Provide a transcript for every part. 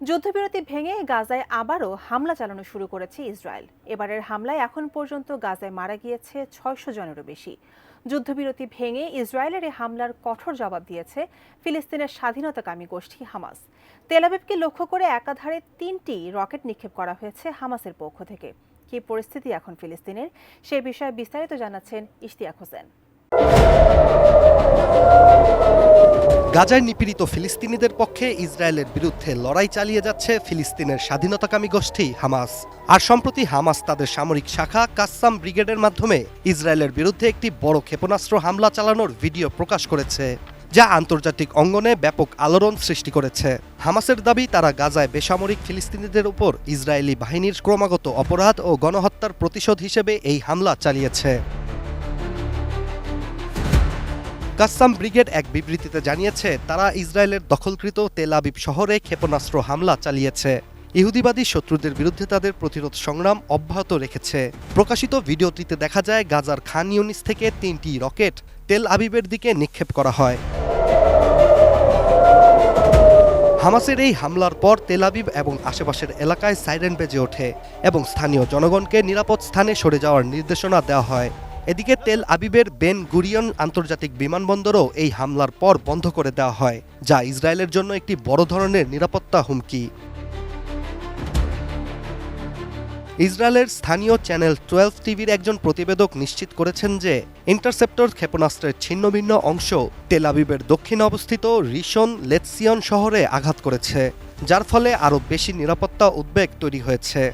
যুদ্ধবিরতি ভেঙে গাজায় আবারও হামলা চালানো শুরু করেছে ইসরায়েল। এবারের হামলায় এখন পর্যন্ত গাজায় মারা গিয়েছে ৬০০ জনেরও বেশি। যুদ্ধবিরতি ভেঙে ইসরায়েলের এই হামলার কঠোর জবাব দিয়েছে ফিলিস্তিনের স্বাধীনতাকামী গোষ্ঠী হামাস। তেল আবিবকে লক্ষ্য করে একাধারে ৩টি রকেট নিক্ষেপ করা হয়েছে হামাসের পক্ষ থেকে। কী পরিস্থিতি এখন ফিলিস্তিনের, সে বিষয়ে বিস্তারিত জানাচ্ছেন ইশতিয়াক হোসেন। গাজায় নিপীড়িত ফিলিস্তিনিদের পক্ষে ইসরায়েলের বিরুদ্ধে লড়াই চালিয়ে যাচ্ছে ফিলিস্তিনের স্বাধীনতাকামী গোষ্ঠী হামাস। আর সম্প্রতি হামাস তাদের সামরিক শাখা কাসসাম ব্রিগেডের মাধ্যমে ইসরায়েলের বিরুদ্ধে একটি বড় ক্ষেপণাস্ত্র হামলা চালানোর ভিডিও প্রকাশ করেছে, যা আন্তর্জাতিক অঙ্গনে ব্যাপক আলোড়ন সৃষ্টি করেছে। হামাসের দাবি, তারা গাজায় বেসামরিক ফিলিস্তিনিদের উপর ইসরায়েলি বাহিনীর ক্রমাগত অপরাধ ও গণহত্যার প্রতিশোধ হিসেবে এই হামলা চালিয়েছে। কাসসাম ব্রিগেড এক বিবৃতিতে জানিয়েছে, তারা ইসরায়েলের দখলকৃত তেল আবিব শহরে ক্ষেপণাস্ত্র হামলা চালিয়েছে। ইহুদিবাদী শত্রুদের বিরুদ্ধে তাদের প্রতিরোধ সংগ্রাম অব্যাহত রেখেছে। প্রকাশিত ভিডিওটিতে দেখা যায়, গাজার খান ইউনিস থেকে 3টি রকেট তেল আবিবের দিকে নিক্ষেপ করা হয়। হামাসের এই হামলার পর তেল আবিব এবং আশেপাশের এলাকায় সাইরেন বেজে ওঠে এবং স্থানীয় জনগণকে নিরাপদ স্থানে সরে যাওয়ার নির্দেশনা দেওয়া হয়। এদিকে তেল আবিবের বেন গুরিয়ন আন্তর্জাতিক বিমানবন্দরও এই হামলার পর বন্ধ করে দেওয়া হয়, যা ইসরায়েলের জন্য একটি বড় ধরনের নিরাপত্তা হুমকি। ইসরায়েলের স্থানীয় চ্যানেল 12 টিভির একজন প্রতিবেদক নিশ্চিত করেছেন যে ইন্টারসেপ্টর ক্ষেপণাস্ত্রের ছিন্নভিন্ন অংশ তেল আবিবের দক্ষিণে অবস্থিত রিশন লেৎসিয়ন শহরে আঘাত করেছে, যার ফলে আরও বেশি নিরাপত্তা উদ্বেগ তৈরি হয়েছে।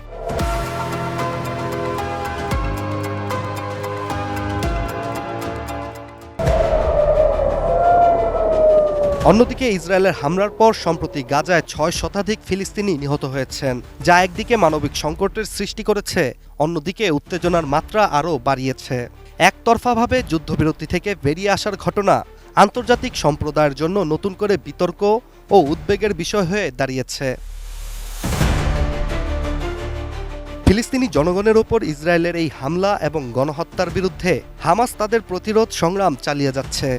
অন্যদিকে ইসরায়েলের হামলার পর সম্প্রতি গাজায় ৬ শতাধিক ফিলিস্তিনি নিহত হয়েছেন, যা একদিকে মানবিক সংকটের সৃষ্টি করেছে, অন্যদিকে উত্তেজনার মাত্রা আরও বাড়িয়েছে। একতরফাভাবে যুদ্ধবিরতি থেকে বেরিয়ে আসার ঘটনা আন্তর্জাতিক সম্প্রদায়ের জন্য নতুন করে বিতর্ক ও উদ্বেগের বিষয় হয়ে দাঁড়িয়েছে। ফিলিস্তিনি জনগণের ওপর ইসরায়েলের এই হামলা এবং গণহত্যার বিরুদ্ধে হামাস তাদের প্রতিরোধ সংগ্রাম চালিয়ে যাচ্ছে।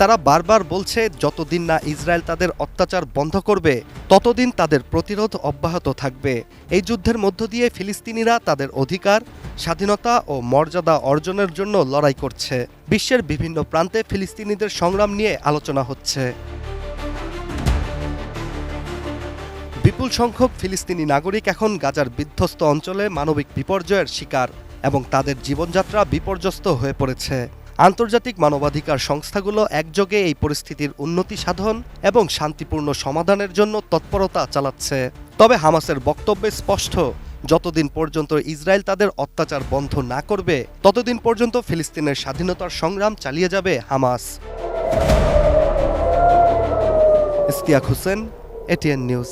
তারা বারবার বলছে, যতদিন না ইসরায়েল তাদের অত্যাচার বন্ধ করবে ততদিন তাদের প্রতিরোধ অব্যাহত থাকবে। এই যুদ্ধের মধ্য দিয়ে ফিলিস্তিনিরা তাদের অধিকার, স্বাধীনতা ও মর্যাদা অর্জনের জন্য লড়াই করছে। বিশ্বের বিভিন্ন প্রান্তে ফিলিস্তিনিদের সংগ্রাম নিয়ে আলোচনা হচ্ছে। বিপুল সংখ্যক ফিলিস্তিনি নাগরিক এখন গাজার বিধ্বস্ত অঞ্চলে মানবিক বিপর্যয়ের শিকার এবং তাদের জীবনযাত্রা বিপর্যস্ত হয়ে পড়েছে। আন্তর্জাতিক মানবাধিকার সংস্থাগুলো একযোগে এই পরিস্থিতির উন্নতি সাধন এবং শান্তিপূর্ণ সমাধানের জন্য তৎপরতা চালাচ্ছে। তবে হামাসের বক্তব্যে স্পষ্ট, যতদিন পর্যন্ত ইসরায়েল তাদের অত্যাচার বন্ধ না করবে ততদিন পর্যন্ত ফিলিস্তিনের স্বাধীনতার সংগ্রাম চালিয়ে যাবে Hamas. Ishtiaq Hossain, ATN news.